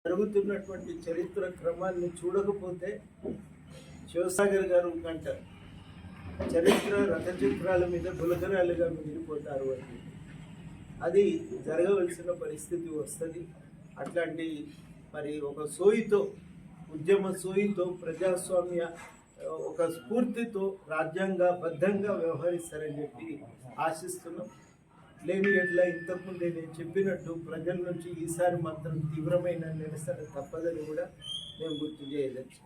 జరుగుతున్నటువంటి చరిత్ర క్రమాన్ని చూడకపోతే శివసాగర్ గారు అంటారు, చరిత్ర రథచిత్రాల మీద గులకరాలుగా మిగిలిపోతారు అని. అది జరగవలసిన పరిస్థితి వస్తుంది. అట్లాంటి మరి ఒక సోయితో, ఉద్యమ సోయితో, ప్రజాస్వామ్య ఒక స్ఫూర్తితో రాజ్యాంగబద్ధంగా వ్యవహరిస్తారని చెప్పి ఆశిస్తున్నాం. లేని ఎట్లా ఇంతకుముందే నేను చెప్పినట్టు ప్రజల నుంచి ఈసారి మాత్రం తీవ్రమైన నిరసన తప్పదని కూడా మేము గుర్తు చేయవచ్చు.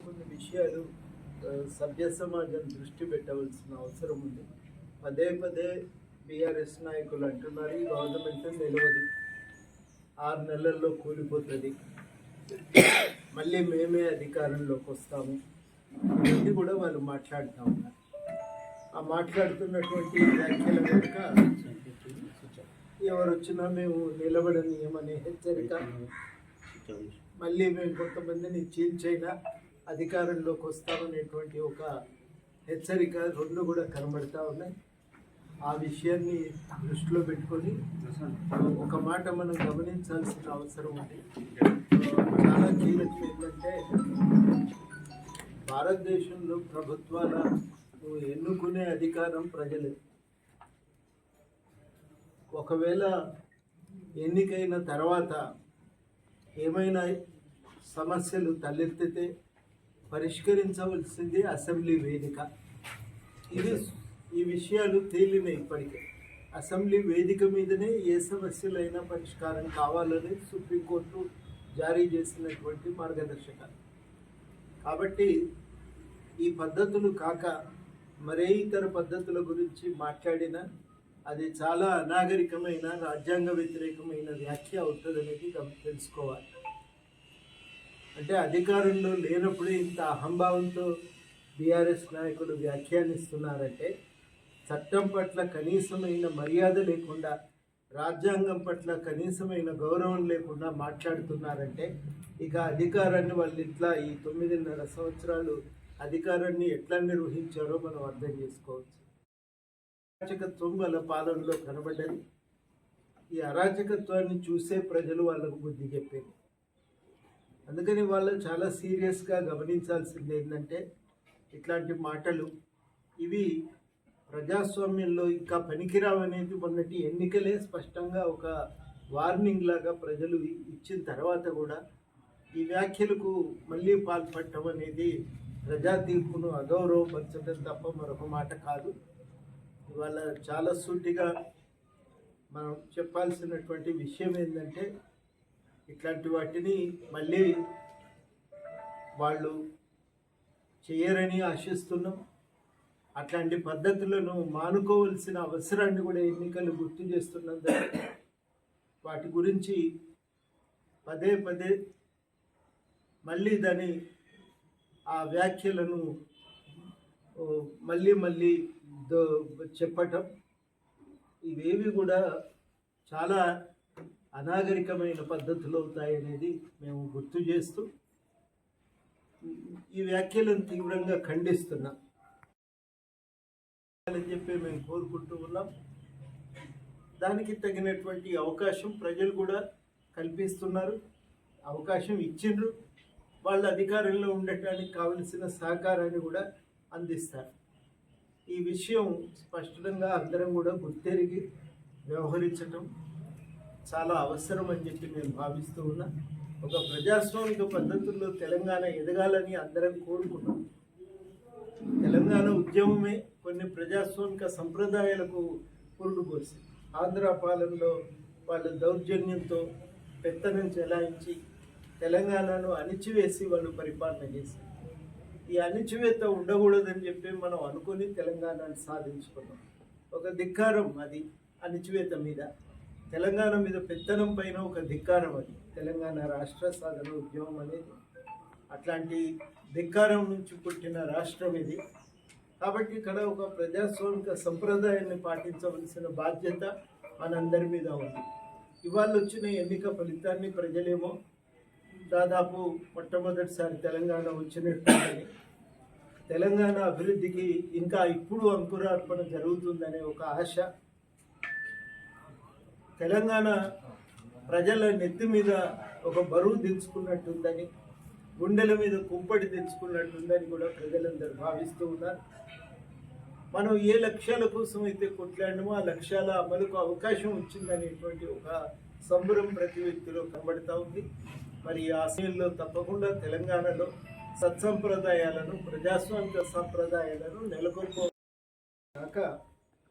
కొన్ని విషయాలు సభ్య సమాజం దృష్టి పెట్టవలసిన అవసరం ఉంది. పదే పదే బీఆర్ఎస్ నాయకులు అంటున్నారు, ఈ గవర్నమెంట్ నిలవదు, 6 నెలల్లో కూలిపోతుంది, మళ్ళీ మేమే అధికారంలోకి వస్తాము, ఇవన్నీ కూడా వాళ్ళు మాట్లాడుతూ ఉన్నారు. ఆ మాట్లాడుతున్నటువంటి వ్యాఖ్యల వెనుక ఎవరు వచ్చినా మేము నిలబడనీయమనే హెచ్చరిక, మళ్ళీ మేము కొంతమందిని చీల్చైనా అధికారంలోకి వస్తామనేటువంటి ఒక హెచ్చరిక రెండు కూడా కనబడతా ఉన్నాయి. ఆ విషయాన్ని దృష్టిలో పెట్టుకొని ఒక మాట మనం గమనించాల్సిన అవసరం ఉంది. చాలా కీలకం ఏంటంటే, భారతదేశంలో ప్రభుత్వాల ఎన్నుకునే అధికారం ప్రజలే. ఒకవేళ ఎన్నికైన తర్వాత ఏమైనా సమస్యలు తలెత్తితే పరిష్కరించవలసింది అసెంబ్లీ వేదిక. ఈ విషయాలు తేలినాయి ఇప్పటికే. అసెంబ్లీ వేదిక మీదనే ఏ సమస్యలైనా పరిష్కారం కావాలని సుప్రీంకోర్టు జారీ చేసినటువంటి మార్గదర్శకాలు. కాబట్టి ఈ పద్ధతులు కాక మరే ఇతర పద్ధతుల గురించి మాట్లాడినా అది చాలా అనాగరికమైన, రాజ్యాంగ వ్యతిరేకమైన వ్యాఖ్య అవుతుందనేది తెలుసుకోవాలి. అంటే అధికారంలో లేనప్పుడే ఇంత అహంభావంతో బీఆర్ఎస్ నాయకులు వ్యాఖ్యానిస్తున్నారంటే, చట్టం పట్ల కనీసమైన మర్యాద లేకుండా, రాజ్యాంగం పట్ల కనీసమైన గౌరవం లేకుండా మాట్లాడుతున్నారంటే, ఇక అధికారాన్ని వాళ్ళు ఇట్లా ఈ 9.5 సంవత్సరాలు అధికారాన్ని ఎట్లా నిర్వహించారో మనం అర్థం చేసుకోవచ్చు. అరాచకత్వం వాళ్ళ పాలనలో కనబడ్డది. ఈ అరాచకత్వాన్ని చూసే ప్రజలు వాళ్ళకు బుద్ధి చెప్పారు. అందుకని వాళ్ళు చాలా సీరియస్గా గమనించాల్సింది ఏంటంటే, ఇట్లాంటి మాటలు ఇవి ప్రజాస్వామ్యంలో ఇంకా పనికిరావనేది మొన్నటి ఎన్నికలే స్పష్టంగా ఒక వార్నింగ్ లాగా ప్రజలు ఇచ్చిన తర్వాత కూడా ఈ వ్యాఖ్యలకు మళ్ళీ పాల్పడటం అనేది ప్రజా తీర్పును అగౌరవపరచడం తప్ప మరొక మాట కాదు. ఇవాళ చాలా సూటిగా మనం చెప్పాల్సినటువంటి విషయం ఏంటంటే, ఇట్లాంటి వాటిని మళ్ళీ వాళ్ళు చేయరని ఆశిస్తున్నాం. అట్లాంటి పద్ధతులను మానుకోవలసిన అవసరాన్ని కూడా ఎన్నికలు గుర్తు చేస్తున్నందుకు వాటి గురించి పదే పదే మళ్ళీ ఆ వ్యాఖ్యలను మళ్ళీ చెప్పటం, ఇవేవి కూడా చాలా అనాగరికమైన పద్ధతులు అవుతాయనేది మేము గుర్తు చేస్తూ ఈ వ్యాఖ్యలను తీవ్రంగా ఖండిస్తున్నాం అని చెప్పి మేము కోరుకుంటూ ఉన్నాం. దానికి తగినటువంటి అవకాశం ప్రజలు కూడా కల్పిస్తున్నారు, అవకాశం ఇచ్చిండ్రు. వాళ్ళ అధికారంలో ఉండటానికి కావలసిన సహకారాన్ని కూడా అందిస్తారు. ఈ విషయం స్పష్టంగా అందరం కూడా గుర్తెరిగి వ్యవహరించటం చాలా అవసరం అని చెప్పి నేను భావిస్తూ ఉన్నా. ఒక ప్రజాస్వామిక పద్ధతుల్లో తెలంగాణ ఎదగాలని అందరం కోరుకున్నాం. తెలంగాణ ఉద్యమమే కొన్ని ప్రజాస్వామిక సంప్రదాయాలకు పురుడు పోసింది. ఆంధ్ర పాలనలో వాళ్ళు దౌర్జన్యంతో పెత్తనం చెలాయించి తెలంగాణను అణిచివేసి వాళ్ళు పరిపాలన చేశారు. ఈ అణిచివేత ఉండకూడదని చెప్పి మనం అనుకుని తెలంగాణను సాధించుకున్నాం. ఒక ధిక్కారం అది అణిచివేత మీద, తెలంగాణ మీద పెత్తనం పైన ఒక ధిక్కారం అది తెలంగాణ రాష్ట్ర సాధన ఉద్యమం అనేది. అట్లాంటి ధిక్కారం నుంచి పుట్టిన రాష్ట్రం ఇది. కాబట్టి ఇక్కడ ఒక ప్రజాస్వామిక సంప్రదాయాన్ని పాటించవలసిన బాధ్యత మనందరి మీద ఉంది. ఇవాళ వచ్చిన ఎన్నిక ఫలితాన్ని ప్రజలేమో దాదాపు మొట్టమొదటిసారి తెలంగాణ వచ్చినట్టు, తెలంగాణ అభివృద్ధికి ఇంకా ఇప్పుడు అంకురార్పణ జరుగుతుందనే ఒక ఆశ, తెలంగాణ ప్రజల నెత్తి మీద ఒక బరువు దించుకున్నట్టుందని, గుండెల మీద కుంపటి తెచ్చుకున్నట్టుందని కూడా ప్రజలందరూ భావిస్తూ ఉన్నారు. మనం ఏ లక్ష్యాల కోసం అయితే కొట్లాడినమో ఆ లక్ష్యాల అమలుకు అవకాశం వచ్చిందనేటువంటి ఒక సంబరం ప్రతి వ్యక్తిలో కనబడతా ఉంది. మరి ఆ సమయంలో తప్పకుండా తెలంగాణలో సత్సంప్రదాయాలను, ప్రజాస్వామిక సంప్రదాయాలను నెలకొల్పాక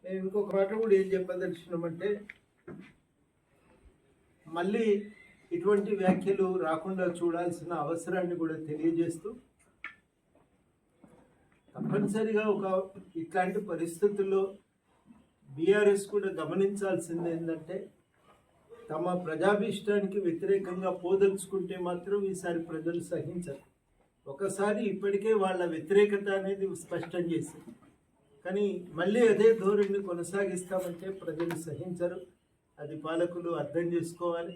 నేను ఇంకొక మాట కూడా ఏం చెప్పదలుచుకున్నామంటే, మళ్ళీ ఇటువంటి వ్యాఖ్యలు రాకుండా చూడాల్సిన అవసరాన్ని కూడా తెలియజేస్తూ, తప్పనిసరిగా ఇట్లాంటి పరిస్థితుల్లో బీఆర్ఎస్ కూడా గమనించాల్సింది ఏంటంటే, తమ ప్రజాభీష్టానికి వ్యతిరేకంగా పోదలుచుకుంటే మాత్రం ఈసారి ప్రజలు సహించరు. ఒకసారి ఇప్పటికే వాళ్ళ వ్యతిరేకత అనేది స్పష్టం చేసింది, కానీ మళ్ళీ అదే ధోరణిని కొనసాగిస్తామంటే ప్రజలు సహించరు. అది పాలకులు అర్థం చేసుకోవాలి.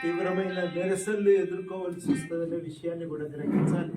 తీవ్రమైన నిరసనలు ఎదుర్కోవాల్సి వస్తుందనే విషయాన్ని కూడా గ్రహించాలి.